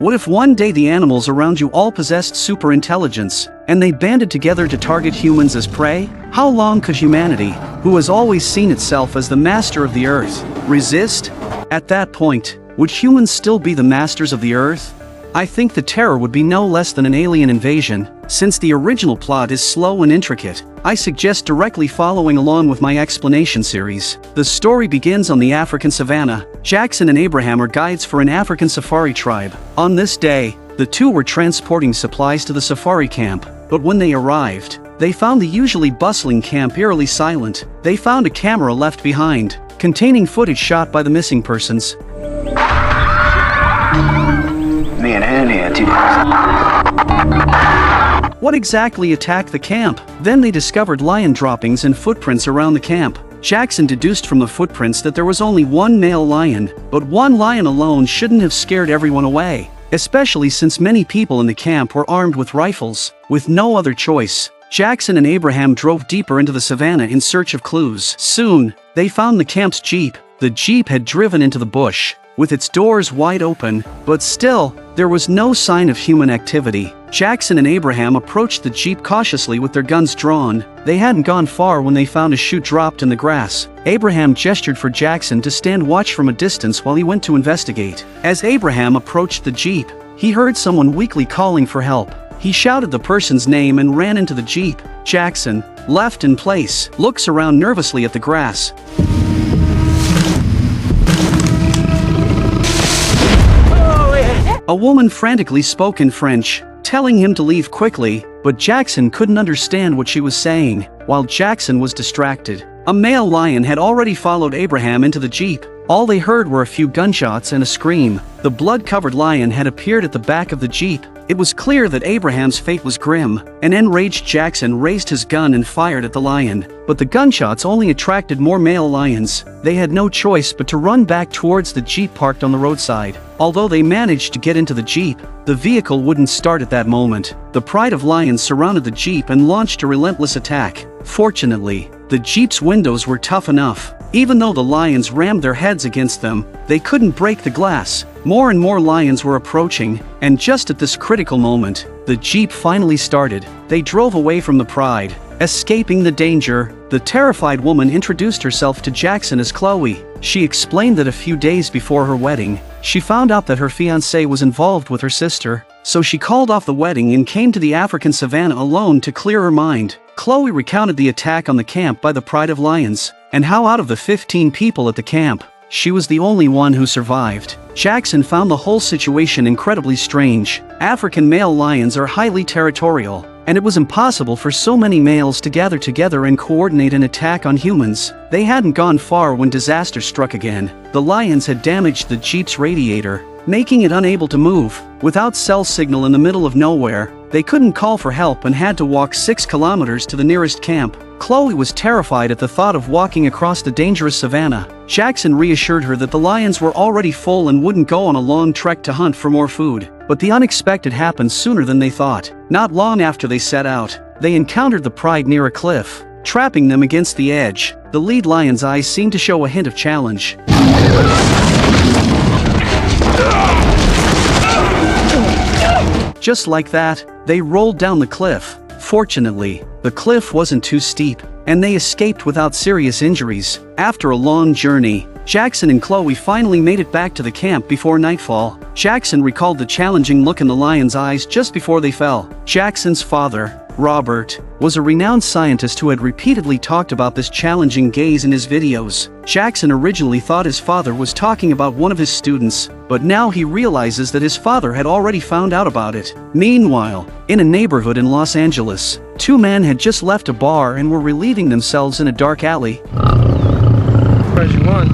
What if one day the animals around you all possessed super intelligence, and they banded together to target humans as prey? How long could humanity, who has always seen itself as the master of the earth, resist? At that point, would humans still be the masters of the earth? I think the terror would be no less than an alien invasion. Since the original plot is slow and intricate, I suggest directly following along with my explanation series. The story begins on the African savannah. Jackson and Abraham are guides for an African safari tribe. On this day, the two were transporting supplies to the safari camp, but when they arrived, they found the usually bustling camp eerily silent. They found a camera left behind, containing footage shot by the missing persons. What exactly attacked the camp? Then they discovered lion droppings and footprints around the camp. Jackson deduced from the footprints that there was only one male lion, but one lion alone shouldn't have scared everyone away, especially since many people in the camp were armed with rifles. With no other choice, Jackson and Abraham drove deeper into the savannah in search of clues. Soon, they found the camp's jeep. The jeep had driven into the bush, with its doors wide open, but still, there was no sign of human activity. Jackson and Abraham approached the jeep cautiously with their guns drawn. They hadn't gone far when they found a shoe dropped in the grass. Abraham gestured for Jackson to stand watch from a distance while he went to investigate. As Abraham approached the jeep, he heard someone weakly calling for help. He shouted the person's name and ran into the jeep. Jackson, left in place, looks around nervously at the grass. A woman frantically spoke in French, telling him to leave quickly, but Jackson couldn't understand what she was saying. While Jackson was distracted, a male lion had already followed Abraham into the jeep. All they heard were a few gunshots and a scream. The blood-covered lion had appeared at the back of the jeep. It was clear that Abraham's fate was grim. An enraged Jackson raised his gun and fired at the lion, but the gunshots only attracted more male lions. They had no choice but to run back towards the jeep parked on the roadside. Although they managed to get into the jeep, the vehicle wouldn't start at that moment. The pride of lions surrounded the jeep and launched a relentless attack. Fortunately, the jeep's windows were tough enough. Even though the lions rammed their heads against them, they couldn't break the glass. More and more lions were approaching, and just at this critical moment, the jeep finally started. They drove away from the pride, escaping the danger. The terrified woman introduced herself to Jackson as Chloe. She explained that a few days before her wedding, she found out that her fiancé was involved with her sister, so she called off the wedding and came to the African savannah alone to clear her mind. Chloe recounted the attack on the camp by the Pride of Lions, and how out of the 15 people at the camp, she was the only one who survived. Jackson found the whole situation incredibly strange. African male lions are highly territorial, and it was impossible for so many males to gather together and coordinate an attack on humans. They hadn't gone far when disaster struck again. The lions had damaged the jeep's radiator, making it unable to move. Without cell signal in the middle of nowhere, they couldn't call for help and had to walk 6 kilometers to the nearest camp. Chloe was terrified at the thought of walking across the dangerous savannah. Jackson reassured her that the lions were already full and wouldn't go on a long trek to hunt for more food. But the unexpected happened sooner than they thought. Not long after they set out, they encountered the pride near a cliff, trapping them against the edge. The lead lion's eyes seemed to show a hint of challenge. Just like that, they rolled down the cliff. Fortunately, the cliff wasn't too steep, and they escaped without serious injuries. After a long journey, Jackson and Chloe finally made it back to the camp before nightfall. Jackson recalled the challenging look in the lion's eyes just before they fell. Jackson's father, Robert, was a renowned scientist who had repeatedly talked about this challenging gaze in his videos. Jackson originally thought his father was talking about one of his students, but now he realizes that his father had already found out about it. Meanwhile, in a neighborhood in Los Angeles, 2 men had just left a bar and were relieving themselves in a dark alley. Pressure 1.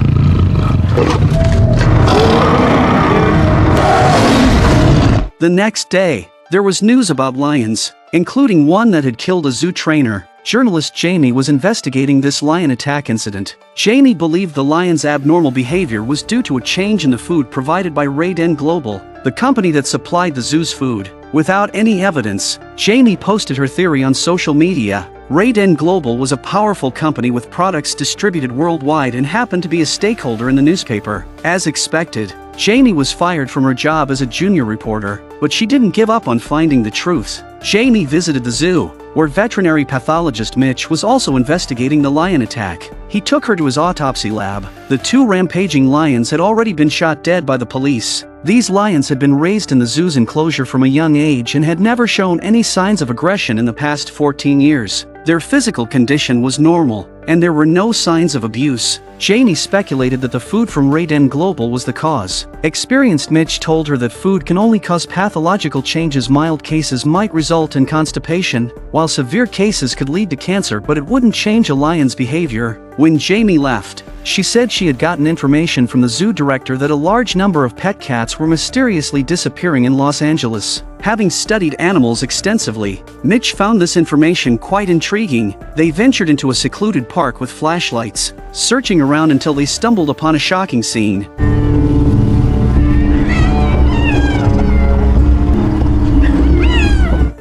The next day, there was news about lions, including one that had killed a zoo trainer. Journalist Jamie was investigating this lion attack incident. Jamie believed the lion's abnormal behavior was due to a change in the food provided by Raiden Global, the company that supplied the zoo's food. Without any evidence, Jamie posted her theory on social media. Raiden Global was a powerful company with products distributed worldwide and happened to be a stakeholder in the newspaper. As expected, Jamie was fired from her job as a junior reporter, but she didn't give up on finding the truth. Jamie visited the zoo, where veterinary pathologist Mitch was also investigating the lion attack. He took her to his autopsy lab. The 2 rampaging lions had already been shot dead by the police. These lions had been raised in the zoo's enclosure from a young age and had never shown any signs of aggression in the past 14 years. Their physical condition was normal, and there were no signs of abuse. Jamie speculated that the food from Raiden Global was the cause. Experienced Mitch told her that food can only cause pathological changes. Mild cases might result in constipation, while severe cases could lead to cancer, but it wouldn't change a lion's behavior. When Jamie left, she said she had gotten information from the zoo director that a large number of pet cats were mysteriously disappearing in Los Angeles. Having studied animals extensively, Mitch found this information quite intriguing. They ventured into a secluded park with flashlights, searching around until they stumbled upon a shocking scene.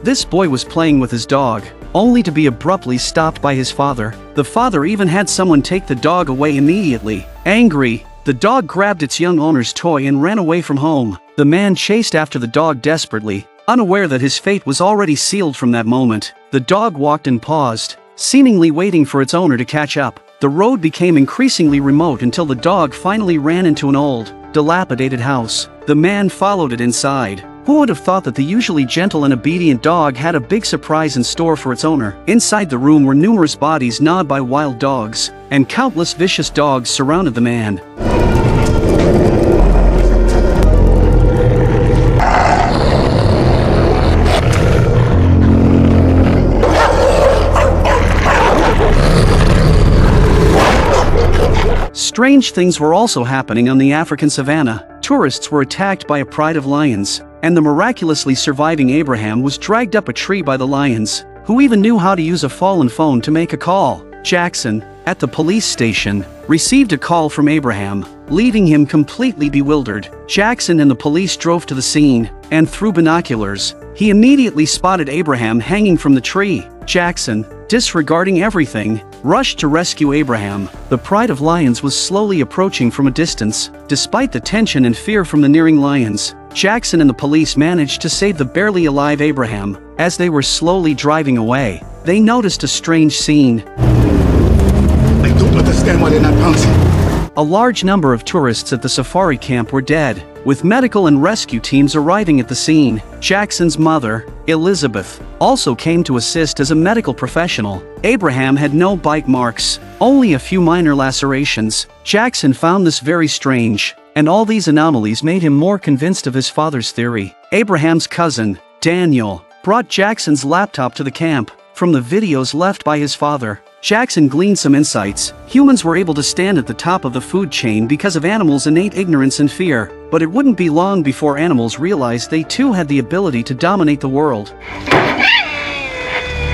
This boy was playing with his dog, only to be abruptly stopped by his father. The father even had someone take the dog away immediately. Angry, the dog grabbed its young owner's toy and ran away from home. The man chased after the dog desperately, unaware that his fate was already sealed from that moment. The dog walked and paused, seemingly waiting for its owner to catch up. The road became increasingly remote until the dog finally ran into an old, dilapidated house. The man followed it inside. Who would have thought that the usually gentle and obedient dog had a big surprise in store for its owner? Inside the room were numerous bodies gnawed by wild dogs, and countless vicious dogs surrounded the man. Strange things were also happening on the African savannah. Tourists were attacked by a pride of lions, and the miraculously surviving Abraham was dragged up a tree by the lions, who even knew how to use a fallen phone to make a call. Jackson, at the police station, received a call from Abraham, leaving him completely bewildered. Jackson and the police drove to the scene, and through binoculars, he immediately spotted Abraham hanging from the tree. Jackson, disregarding everything, rushed to rescue Abraham. The pride of lions was slowly approaching from a distance. Despite the tension and fear from the nearing lions, Jackson and the police managed to save the barely alive Abraham. As they were slowly driving away, they noticed a strange scene. I don't understand why they're not pouncing. A large number of tourists at the safari camp were dead, with medical and rescue teams arriving at the scene. Jackson's mother, Elizabeth, also came to assist as a medical professional. Abraham had no bite marks, only a few minor lacerations. Jackson found this very strange, and all these anomalies made him more convinced of his father's theory. Abraham's cousin, Daniel, brought Jackson's laptop to the camp. From the videos left by his father, Jackson gleaned some insights. Humans were able to stand at the top of the food chain because of animals' innate ignorance and fear, but it wouldn't be long before animals realized they too had the ability to dominate the world.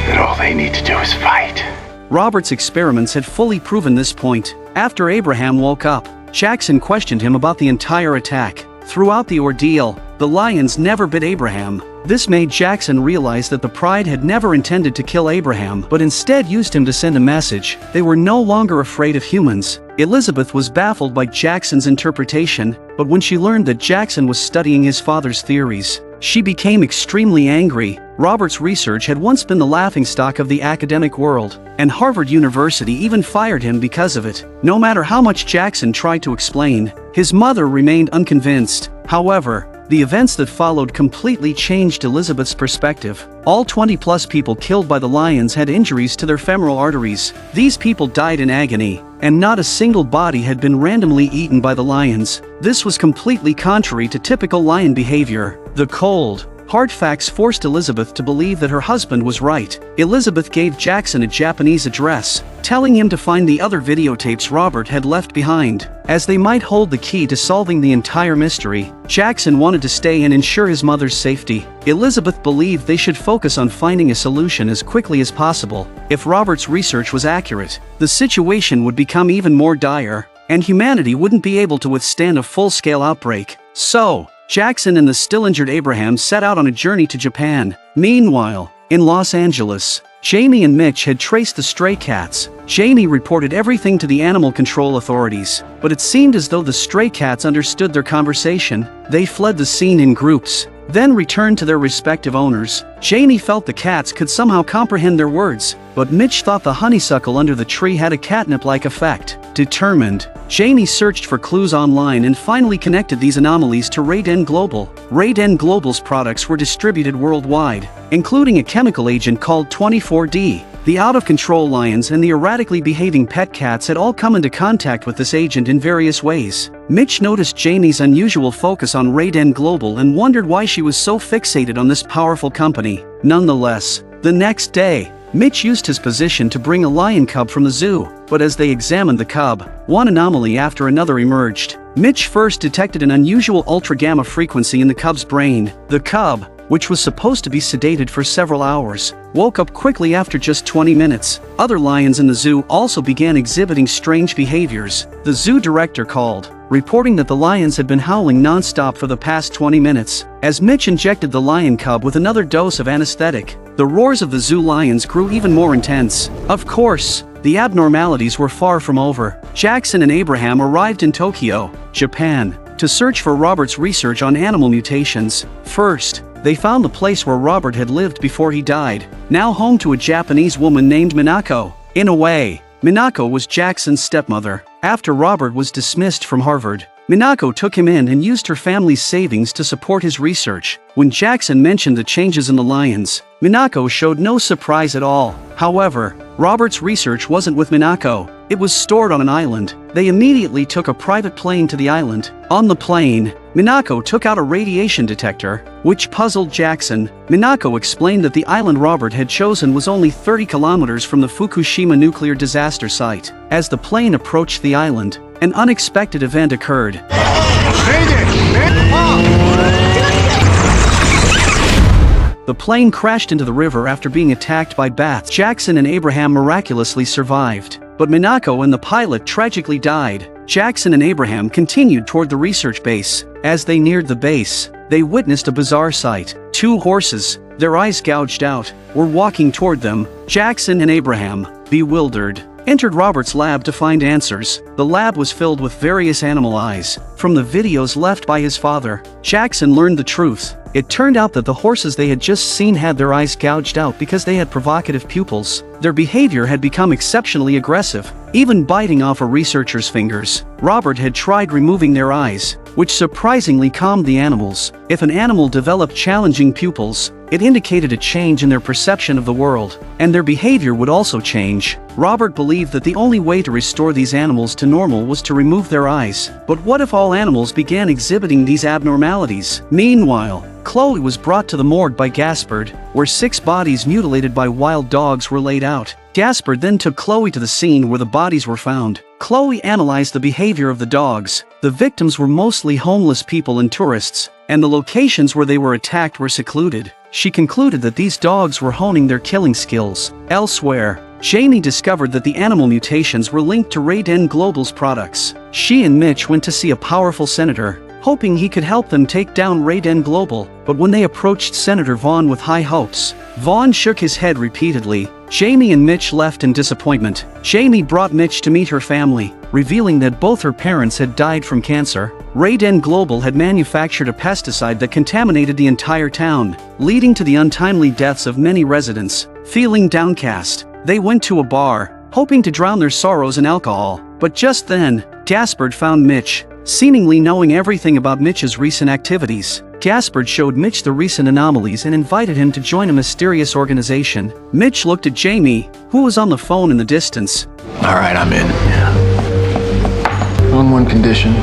That all they need to do is fight. Robert's experiments had fully proven this point. After Abraham woke up, Jackson questioned him about the entire attack. Throughout the ordeal, the lions never bit Abraham. This made Jackson realize that the pride had never intended to kill Abraham, but instead used him to send a message. They were no longer afraid of humans. Elizabeth was baffled by Jackson's interpretation, but when she learned that Jackson was studying his father's theories, she became extremely angry. Robert's research had once been the laughingstock of the academic world, and Harvard University even fired him because of it. No matter how much Jackson tried to explain, his mother remained unconvinced. However, the events that followed completely changed Elizabeth's perspective. All 20+ people killed by the lions had injuries to their femoral arteries. These people died in agony, and not a single body had been randomly eaten by the lions. This was completely contrary to typical lion behavior. The cold, hard facts forced Elizabeth to believe that her husband was right. Elizabeth gave Jackson a Japanese address, telling him to find the other videotapes Robert had left behind, as they might hold the key to solving the entire mystery. Jackson wanted to stay and ensure his mother's safety. Elizabeth believed they should focus on finding a solution as quickly as possible. If Robert's research was accurate, the situation would become even more dire, and humanity wouldn't be able to withstand a full-scale outbreak. So, Jackson and the still-injured Abraham set out on a journey to Japan. Meanwhile, In Los Angeles, Jamie and Mitch had traced the stray cats. Jamie reported everything to the animal control authorities, but it seemed as though the stray cats understood their conversation. They fled the scene in groups, then returned to their respective owners. Jamie felt the cats could somehow comprehend their words, but Mitch thought the honeysuckle under the tree had a catnip-like effect. Determined, Jamie searched for clues online and finally connected these anomalies to Raiden Global. Raiden Global's products were distributed worldwide, including a chemical agent called 24D. The out-of-control lions and the erratically behaving pet cats had all come into contact with this agent in various ways. Mitch noticed Jamie's unusual focus on Raiden Global and wondered why she was so fixated on this powerful company. Nonetheless, the next day, Mitch used his position to bring a lion cub from the zoo, but as they examined the cub, one anomaly after another emerged. Mitch first detected an unusual ultra-gamma frequency in the cub's brain. The cub, which was supposed to be sedated for several hours, woke up quickly after just 20 minutes. Other lions in the zoo also began exhibiting strange behaviors. The zoo director called, reporting that the lions had been howling non-stop for the past 20 minutes. As Mitch injected the lion cub with another dose of anesthetic, the roars of the zoo lions grew even more intense. Of course, the abnormalities were far from over. Jackson and Abraham arrived in Tokyo, Japan, to search for Robert's research on animal mutations. First, they found the place where Robert had lived before he died, now home to a Japanese woman named Minako. In a way, Minako was Jackson's stepmother. After Robert was dismissed from Harvard, Minako took him in and used her family's savings to support his research. When Jackson mentioned the changes in the lions, Minako showed no surprise at all. However, Robert's research wasn't with Minako. It was stored on an island. They immediately took a private plane to the island. On the plane, Minako took out a radiation detector, which puzzled Jackson. Minako explained that the island Robert had chosen was only 30 kilometers from the Fukushima nuclear disaster site. As the plane approached the island, an unexpected event occurred. The plane crashed into the river after being attacked by bats. Jackson and Abraham miraculously survived, but Minako and the pilot tragically died. Jackson and Abraham continued toward the research base. As they neared the base, they witnessed a bizarre sight. Two horses, their eyes gouged out, were walking toward them. Jackson and Abraham, bewildered, entered Robert's lab to find answers. The lab was filled with various animal eyes. From the videos left by his father, Jackson learned the truth. It turned out that the horses they had just seen had their eyes gouged out because they had provocative pupils. Their behavior had become exceptionally aggressive, even biting off a researcher's fingers. Robert had tried removing their eyes, which surprisingly calmed the animals. If an animal developed challenging pupils, it indicated a change in their perception of the world, and their behavior would also change. Robert believed that the only way to restore these animals to normal was to remove their eyes. But what if all animals began exhibiting these abnormalities? Meanwhile, Chloe was brought to the morgue by Gaspard, where 6 bodies mutilated by wild dogs were laid out. Gaspard then took Chloe to the scene where the bodies were found. Chloe analyzed the behavior of the dogs. The victims were mostly homeless people and tourists, and the locations where they were attacked were secluded. She concluded that these dogs were honing their killing skills. Elsewhere, Jamie discovered that the animal mutations were linked to Raiden Global's products. She and Mitch went to see a powerful senator, hoping he could help them take down Raiden Global, but when they approached Senator Vaughn with high hopes, Vaughn shook his head repeatedly. Jamie and Mitch left in disappointment. Jamie brought Mitch to meet her family, revealing that both her parents had died from cancer. Raiden Global had manufactured a pesticide that contaminated the entire town, leading to the untimely deaths of many residents. Feeling downcast, they went to a bar, hoping to drown their sorrows in alcohol. But just then, Gaspard found Mitch, seemingly knowing everything about Mitch's recent activities. Gaspard showed Mitch the recent anomalies and invited him to join a mysterious organization. Mitch looked at Jamie, who was on the phone in the distance. All right, I'm in. On one condition.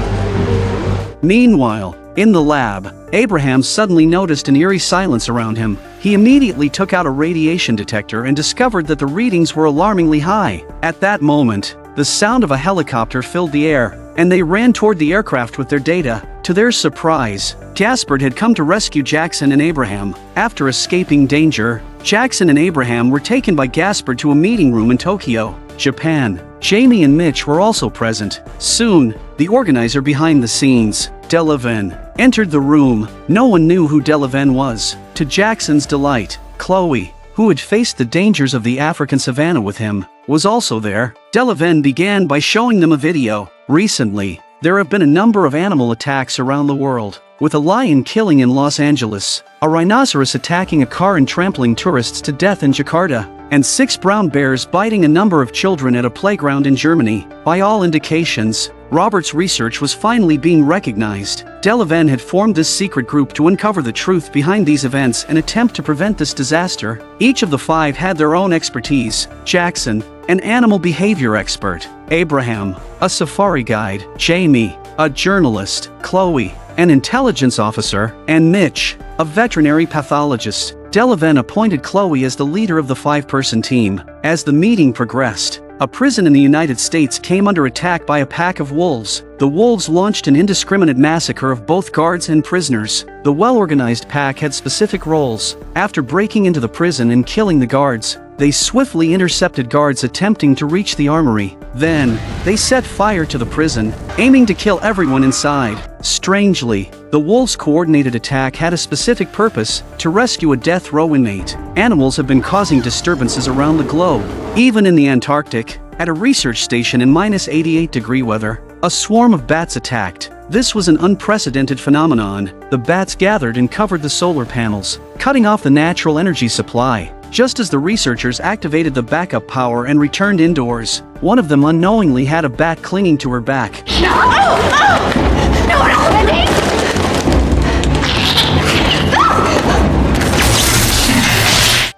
Meanwhile, in the lab, Abraham suddenly noticed an eerie silence around him. He immediately took out a radiation detector and discovered that the readings were alarmingly high. At that moment, the sound of a helicopter filled the air, and they ran toward the aircraft with their data. To their surprise, Gaspard had come to rescue Jackson and Abraham. After escaping danger, Jackson and Abraham were taken by Gaspard to a meeting room in Tokyo, Japan. Jamie and Mitch were also present. Soon, the organizer behind the scenes, Delavan, entered the room. No one knew who Delavan was. To Jackson's delight, Chloe, who had faced the dangers of the African savanna with him, was also there. Delaven began by showing them a video. Recently, there have been a number of animal attacks around the world, with a lion killing in Los Angeles, a rhinoceros attacking a car and trampling tourists to death in Jakarta, and 6 brown bears biting a number of children at a playground in Germany. By all indications, Robert's research was finally being recognized. Delaven had formed this secret group to uncover the truth behind these events and attempt to prevent this disaster. Each of the 5 had their own expertise. Jackson, an animal behavior expert; Abraham, a safari guide; Jamie, a journalist; Chloe, an intelligence officer; and Mitch, a veterinary pathologist. Delaven appointed Chloe as the leader of the 5-person team. As the meeting progressed, a prison in the United States came under attack by a pack of wolves. The wolves launched an indiscriminate massacre of both guards and prisoners. The well-organized pack had specific roles. After breaking into the prison and killing the guards, they swiftly intercepted guards attempting to reach the armory. Then, they set fire to the prison, aiming to kill everyone inside. Strangely, the wolves' coordinated attack had a specific purpose: to rescue a death row inmate. Animals have been causing disturbances around the globe. Even in the Antarctic, at a research station in -88-degree weather, a swarm of bats attacked. This was an unprecedented phenomenon. The bats gathered and covered the solar panels, cutting off the natural energy supply. Just as the researchers activated the backup power and returned indoors, one of them unknowingly had a bat clinging to her back. No! Oh! No, no!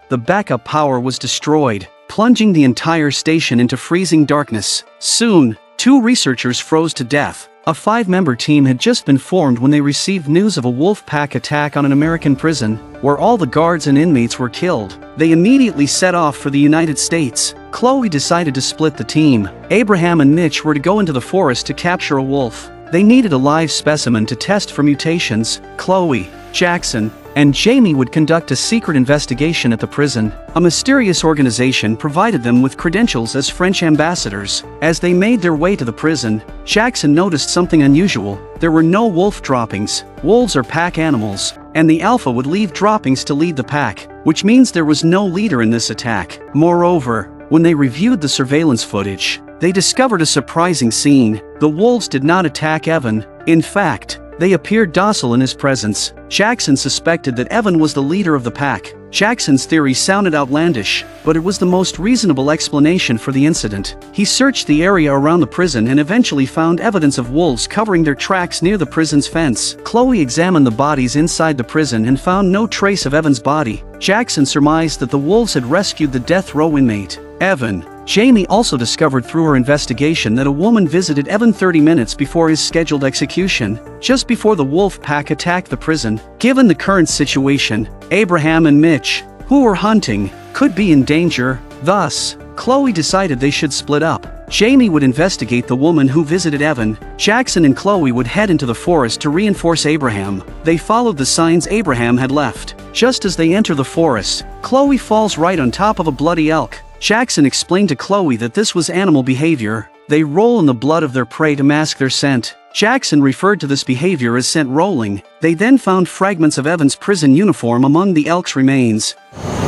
The backup power was destroyed, plunging the entire station into freezing darkness. Soon, 2 researchers froze to death. A 5-member team had just been formed when they received news of a Wolfpack attack on an American prison, where all the guards and inmates were killed. They immediately set off for the United States. Chloe decided to split the team. Abraham and Mitch were to go into the forest to capture a wolf. They needed a live specimen to test for mutations. Chloe, Jackson, and Jamie would conduct a secret investigation at the prison. A mysterious organization provided them with credentials as French ambassadors. As they made their way to the prison, Jackson noticed something unusual. There were no wolf droppings. Wolves are pack animals, and the alpha would leave droppings to lead the pack, which means there was no leader in this attack. Moreover, when they reviewed the surveillance footage, they discovered a surprising scene. The wolves did not attack Evan. In fact, they appeared docile in his presence. Jackson suspected that Evan was the leader of the pack. Jackson's theory sounded outlandish, but it was the most reasonable explanation for the incident. He searched the area around the prison and eventually found evidence of wolves covering their tracks near the prison's fence. Chloe examined the bodies inside the prison and found no trace of Evan's body. Jackson surmised that the wolves had rescued the death row inmate, Evan. Jamie also discovered through her investigation that a woman visited Evan 30 minutes before his scheduled execution, just before the wolf pack attacked the prison. Given the current situation, Abraham and Mitch, who were hunting, could be in danger. Thus, Chloe decided they should split up. Jamie would investigate the woman who visited Evan. Jackson and Chloe would head into the forest to reinforce Abraham. They followed the signs Abraham had left. Just as they enter the forest, Chloe falls right on top of a bloody elk. Jackson explained to Chloe that this was animal behavior. They roll in the blood of their prey to mask their scent. Jackson referred to this behavior as scent rolling. They then found fragments of Evan's prison uniform among the elk's remains.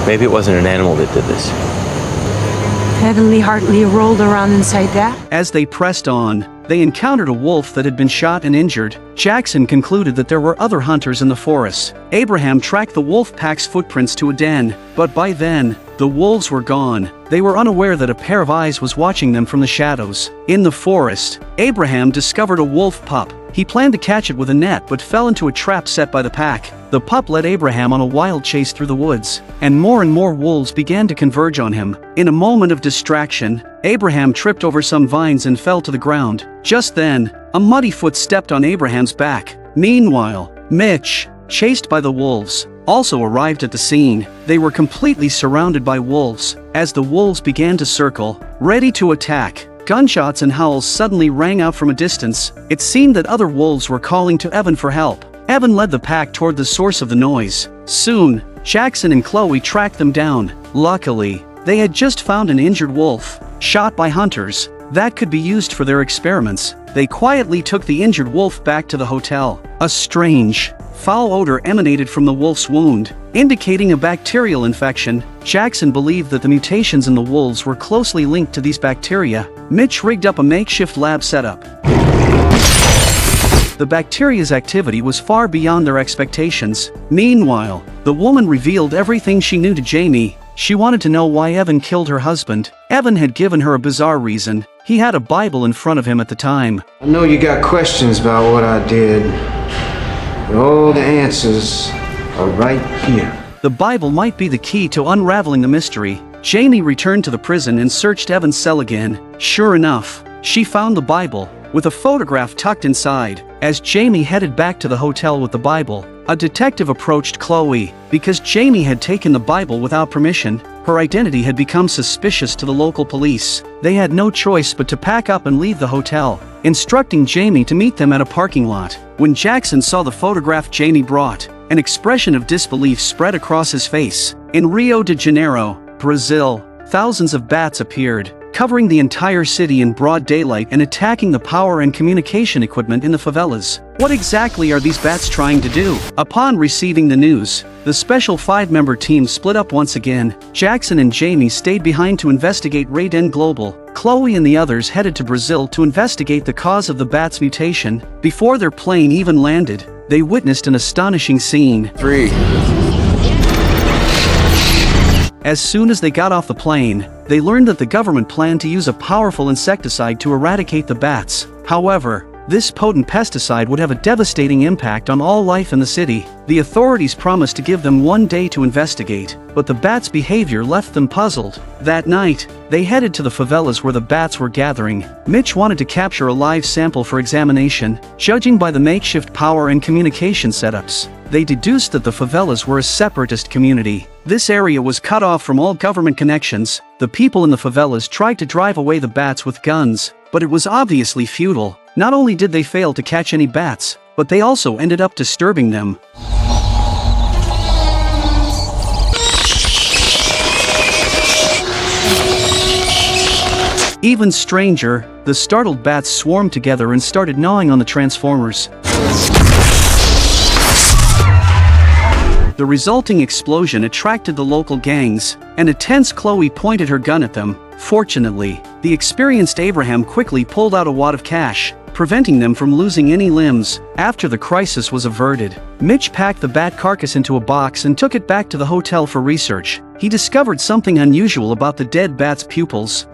Maybe it wasn't an animal that did this. Heavenly hardly rolled around inside that. As they pressed on, they encountered a wolf that had been shot and injured. Jackson concluded that there were other hunters in the forest. Abraham tracked the wolf pack's footprints to a den, but by then, the wolves were gone. They were unaware that a pair of eyes was watching them from the shadows. In the forest, Abraham discovered a wolf pup. He planned to catch it with a net but fell into a trap set by the pack. The pup led Abraham on a wild chase through the woods, and more wolves began to converge on him. In a moment of distraction, Abraham tripped over some vines and fell to the ground. Just then, a muddy foot stepped on Abraham's back. Meanwhile, Mitch, chased by the wolves, also arrived at the scene. They were completely surrounded by wolves. As the wolves began to circle, ready to attack, gunshots and howls suddenly rang out from a distance. It seemed that other wolves were calling to Evan for help. Evan led the pack toward the source of the noise. Soon, Jackson and Chloe tracked them down. Luckily, they had just found an injured wolf, shot by hunters, that could be used for their experiments. they quietly took the injured wolf back to the hotel. A strange, foul odor emanated from the wolf's wound, indicating a bacterial infection. Jackson believed that the mutations in the wolves were closely linked to these bacteria. Mitch rigged up a makeshift lab setup. The bacteria's activity was far beyond their expectations. Meanwhile, the woman revealed everything she knew to Jamie. She wanted to know why Evan killed her husband. Evan had given her a bizarre reason. He had a Bible in front of him at the time. I know you got questions about what I did, but all the answers are right here. The Bible might be the key to unraveling the mystery. Jamie returned to the prison and searched Evan's cell again. Sure enough, she found the Bible, with a photograph tucked inside. As Jamie headed back to the hotel with the Bible, a detective approached Chloe. Because Jamie had taken the Bible without permission, her identity had become suspicious to the local police. They had no choice but to pack up and leave the hotel, instructing Jamie to meet them at a parking lot. When Jackson saw the photograph Jamie brought, an expression of disbelief spread across his face. In Rio de Janeiro, Brazil, thousands of bats appeared, covering the entire city in broad daylight and attacking the power and communication equipment in the favelas. What exactly are these bats trying to do? Upon receiving the news, the special 5-member team split up once again. Jackson and Jamie stayed behind to investigate Raiden Global. Chloe and the others headed to Brazil to investigate the cause of the bat's mutation. Before their plane even landed, they witnessed an astonishing scene. 3. As soon as they got off the plane, they learned that the government planned to use a powerful insecticide to eradicate the bats. However, this potent pesticide would have a devastating impact on all life in the city. The authorities promised to give them 1 day to investigate, but the bats' behavior left them puzzled. That night, they headed to the favelas where the bats were gathering. Mitch wanted to capture a live sample for examination. Judging by the makeshift power and communication setups, they deduced that the favelas were a separatist community. This area was cut off from all government connections. The people in the favelas tried to drive away the bats with guns, but it was obviously futile. Not only did they fail to catch any bats, but they also ended up disturbing them. Even stranger, the startled bats swarmed together and started gnawing on the transformers. The resulting explosion attracted the local gangs, and a tense Chloe pointed her gun at them. Fortunately, the experienced Abraham quickly pulled out a wad of cash, preventing them from losing any limbs. After the crisis was averted, Mitch packed the bat carcass into a box and took it back to the hotel for research. He discovered something unusual about the dead bat's pupils.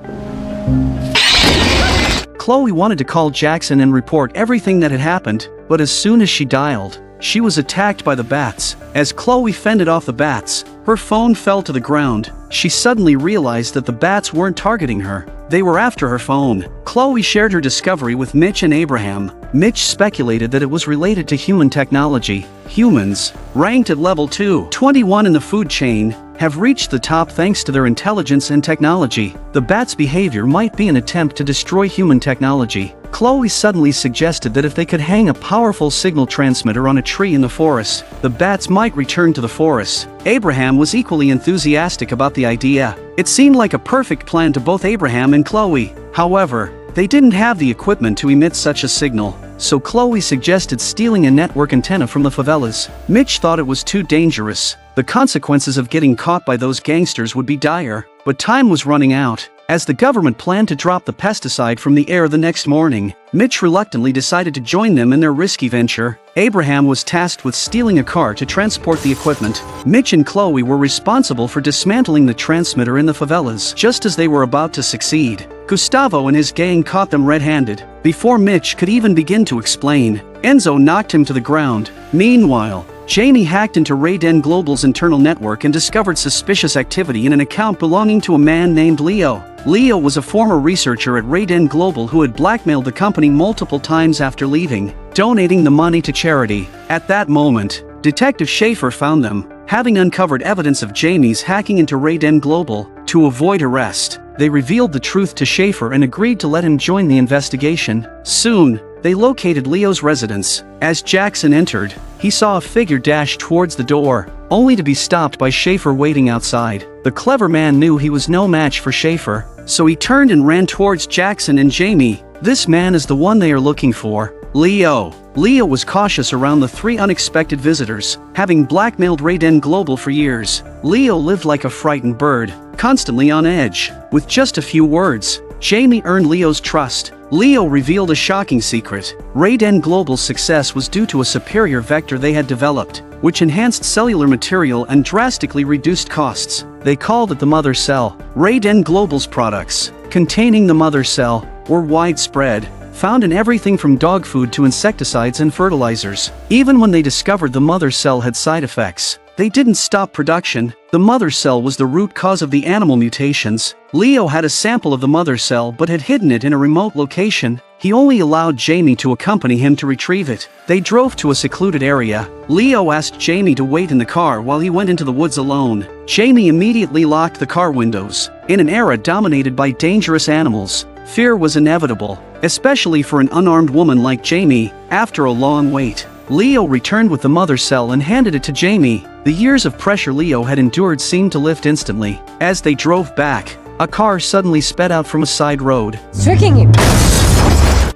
Chloe wanted to call Jackson and report everything that had happened, but as soon as she dialed, she was attacked by the bats. As Chloe fended off the bats, her phone fell to the ground. She suddenly realized that the bats weren't targeting her. They were after her phone. Chloe shared her discovery with Mitch and Abraham. Mitch speculated that it was related to human technology. Humans, ranked at level 221 in the food chain, have reached the top thanks to their intelligence and technology. The bats' behavior might be an attempt to destroy human technology. Chloe suddenly suggested that if they could hang a powerful signal transmitter on a tree in the forest, the bats might return to the forest. Abraham was equally enthusiastic about the idea. It seemed like a perfect plan to both Abraham and Chloe. However, they didn't have the equipment to emit such a signal, so Chloe suggested stealing a network antenna from the favelas. Mitch thought it was too dangerous. The consequences of getting caught by those gangsters would be dire, but time was running out. As the government planned to drop the pesticide from the air the next morning, Mitch reluctantly decided to join them in their risky venture. Abraham was tasked with stealing a car to transport the equipment. Mitch and Chloe were responsible for dismantling the transmitter in the favelas. Just as they were about to succeed, Gustavo and his gang caught them red-handed. Before Mitch could even begin to explain, Enzo knocked him to the ground. Meanwhile, Jamie hacked into Raiden Global's internal network and discovered suspicious activity in an account belonging to a man named Leo. Leo was a former researcher at Raiden Global who had blackmailed the company multiple times after leaving, donating the money to charity. At that moment, Detective Schaefer found them, having uncovered evidence of Jamie's hacking into Raiden Global. To avoid arrest, they revealed the truth to Schaefer and agreed to let him join the investigation. Soon, they located Leo's residence. As Jackson entered, he saw a figure dash towards the door, only to be stopped by Schaefer waiting outside. The clever man knew he was no match for Schaefer, so he turned and ran towards Jackson and Jamie. This man is the one they are looking for, Leo. Leo was cautious around the 3 unexpected visitors, having blackmailed Raiden Global for years. Leo lived like a frightened bird, constantly on edge. With just a few words, Jamie earned Leo's trust. Leo revealed a shocking secret. Raiden Global's success was due to a superior vector they had developed, which enhanced cellular material and drastically reduced costs. They called it the Mother Cell. Raiden Global's products, containing the Mother Cell, were widespread, found in everything from dog food to insecticides and fertilizers. Even when they discovered the Mother Cell had side effects, they didn't stop production. The Mother Cell was the root cause of the animal mutations. Leo had a sample of the Mother Cell but had hidden it in a remote location. He only allowed Jamie to accompany him to retrieve it. They drove to a secluded area. Leo asked Jamie to wait in the car while he went into the woods alone. Jamie immediately locked the car windows. In an era dominated by dangerous animals, fear was inevitable, especially for an unarmed woman like Jamie. After a long wait, Leo returned with the Mother Cell and handed it to Jamie. The years of pressure Leo had endured seemed to lift instantly. As they drove back, a car suddenly sped out from a side road. Tricking you.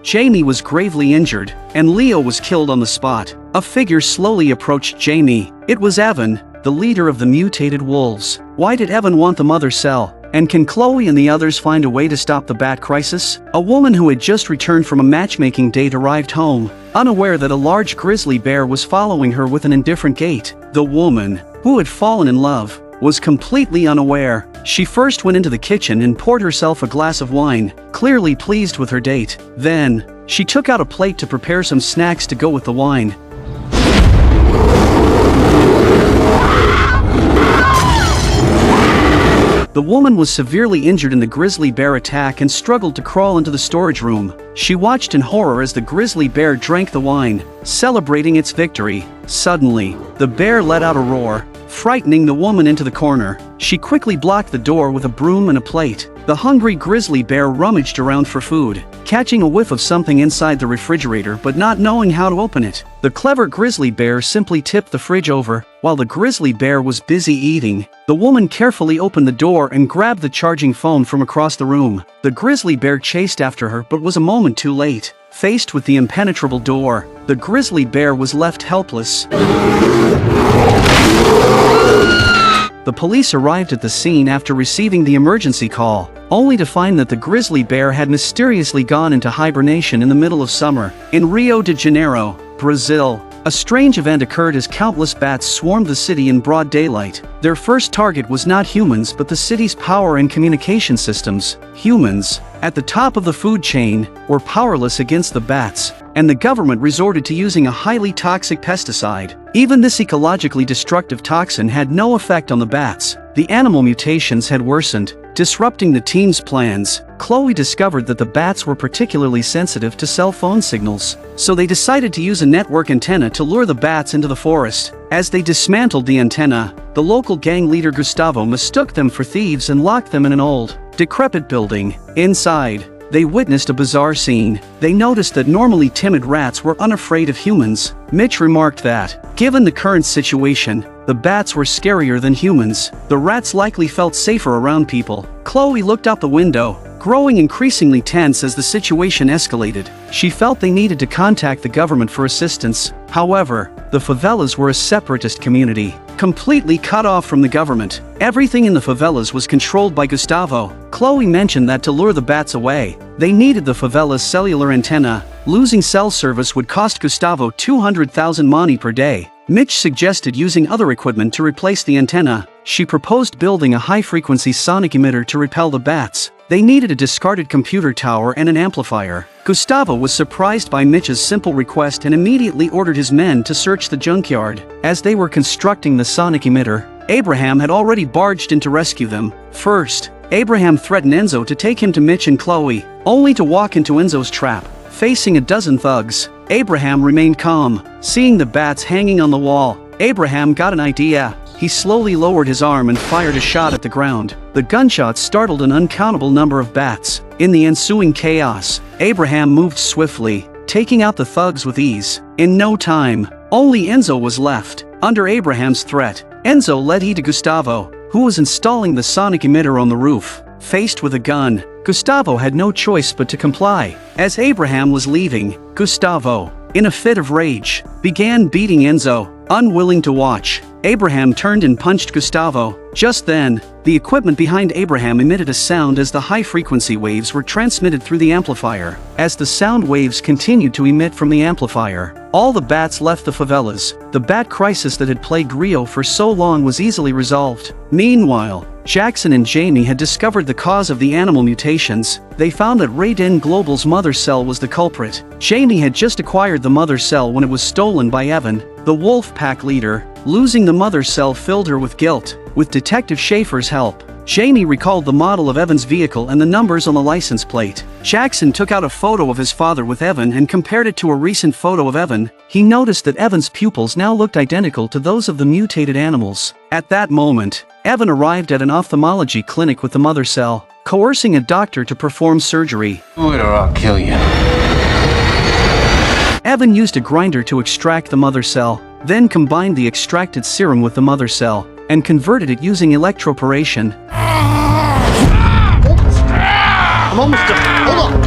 Jamie was gravely injured, and Leo was killed on the spot. A figure slowly approached Jamie. It was Evan, the leader of the mutated wolves. Why did Evan want the Mother Cell? And can Chloe and the others find a way to stop the bat crisis? A woman who had just returned from a matchmaking date arrived home, unaware that a large grizzly bear was following her with an indifferent gait. The woman, who had fallen in love, was completely unaware. She first went into the kitchen and poured herself a glass of wine, clearly pleased with her date. Then, she took out a plate to prepare some snacks to go with the wine. The woman was severely injured in the grizzly bear attack and struggled to crawl into the storage room. She watched in horror as the grizzly bear drank the wine, celebrating its victory. Suddenly, the bear let out a roar, frightening the woman into the corner. She quickly blocked the door with a broom and a plate. The hungry grizzly bear rummaged around for food, catching a whiff of something inside the refrigerator but not knowing how to open it. The clever grizzly bear simply tipped the fridge over. While the grizzly bear was busy eating, the woman carefully opened the door and grabbed the charging phone from across the room. The grizzly bear chased after her but was a moment too late. Faced with the impenetrable door, the grizzly bear was left helpless. The police arrived at the scene after receiving the emergency call, only to find that the grizzly bear had mysteriously gone into hibernation in the middle of summer. In Rio de Janeiro, Brazil, a strange event occurred as countless bats swarmed the city in broad daylight. Their first target was not humans but the city's power and communication systems. Humans, at the top of the food chain, were powerless against the bats, and the government resorted to using a highly toxic pesticide. Even this ecologically destructive toxin had no effect on the bats. The animal mutations had worsened, disrupting the team's plans. Chloe discovered that the bats were particularly sensitive to cell phone signals, so they decided to use a network antenna to lure the bats into the forest. As they dismantled the antenna, the local gang leader Gustavo mistook them for thieves and locked them in an old, decrepit building. Inside, they witnessed a bizarre scene. They noticed that normally timid rats were unafraid of humans. Mitch remarked that, given the current situation, the bats were scarier than humans. The rats likely felt safer around people. Chloe looked out the window, growing increasingly tense as the situation escalated. She felt they needed to contact the government for assistance. However, the favelas were a separatist community, completely cut off from the government. Everything in the favelas was controlled by Gustavo. Chloe mentioned that to lure the bats away, they needed the favela's cellular antenna. Losing cell service would cost Gustavo 200,000 money per day. Mitch suggested using other equipment to replace the antenna. She proposed building a high-frequency sonic emitter to repel the bats. They needed a discarded computer tower and an amplifier. Gustavo was surprised by Mitch's simple request and immediately ordered his men to search the junkyard. As they were constructing the sonic emitter, Abraham had already barged in to rescue them. First, Abraham threatened Enzo to take him to Mitch and Chloe, only to walk into Enzo's trap. Facing a dozen thugs, Abraham remained calm. Seeing the bats hanging on the wall, Abraham got an idea. He slowly lowered his arm and fired a shot at the ground. The gunshots startled an uncountable number of bats. In the ensuing chaos, Abraham moved swiftly, taking out the thugs with ease. In no time, only Enzo was left. Under Abraham's threat, Enzo led he to Gustavo, who was installing the sonic emitter on the roof. Faced with a gun, Gustavo had no choice but to comply. As Abraham was leaving, Gustavo, in a fit of rage, began beating Enzo. Unwilling to watch, Abraham turned and punched Gustavo. Just then, the equipment behind Abraham emitted a sound as the high-frequency waves were transmitted through the amplifier. As the sound waves continued to emit from the amplifier, all the bats left the favelas. The bat crisis that had plagued Rio for so long was easily resolved. Meanwhile, Jackson and Jamie had discovered the cause of the animal mutations. They found that Raiden Global's mother cell was the culprit. Jamie had just acquired the mother cell when it was stolen by Evan, the Wolfpack leader. Losing the mother cell filled her with guilt. With Detective Schaefer's help, Jamie recalled the model of Evan's vehicle and the numbers on the license plate. Jackson took out a photo of his father with Evan and compared it to a recent photo of Evan. He noticed that Evan's pupils now looked identical to those of the mutated animals. At that moment, Evan arrived at an ophthalmology clinic with the mother cell, coercing a doctor to perform surgery. Do it or I'll kill you. Evan used a grinder to extract the mother cell, then combined the extracted serum with the mother cell, and converted it using electroporation. I'm almost done. Hold on.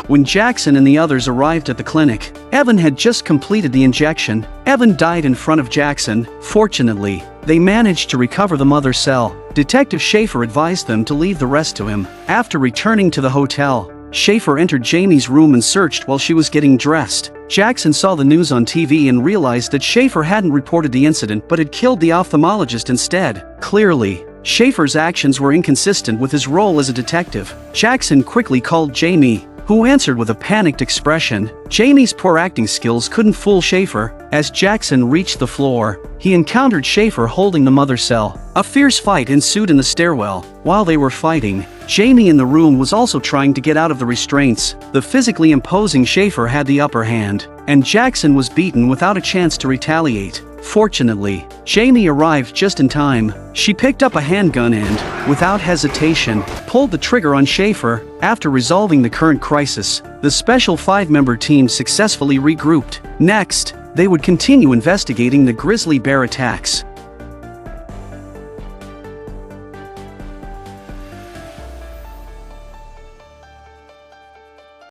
When Jackson and the others arrived at the clinic, Evan had just completed the injection. Evan died in front of Jackson. Fortunately, they managed to recover the mother cell. Detective Schaefer advised them to leave the rest to him. After returning to the hotel, Schaefer entered Jamie's room and searched while she was getting dressed. Jackson saw the news on TV and realized that Schaefer hadn't reported the incident but had killed the ophthalmologist instead. Clearly, Schaefer's actions were inconsistent with his role as a detective. Jackson quickly called Jamie, who answered with a panicked expression. Jamie's poor acting skills couldn't fool Schaefer. As Jackson reached the floor, he encountered Schaefer holding the mother cell. A fierce fight ensued in the stairwell. While they were fighting, Jamie in the room was also trying to get out of the restraints. The physically imposing Schaefer had the upper hand, and Jackson was beaten without a chance to retaliate. Fortunately, Jamie arrived just in time. She picked up a handgun and, without hesitation, pulled the trigger on Schaefer. After resolving the current crisis, the special 5-member team successfully regrouped. Next, they would continue investigating the Grizzly Bear attacks.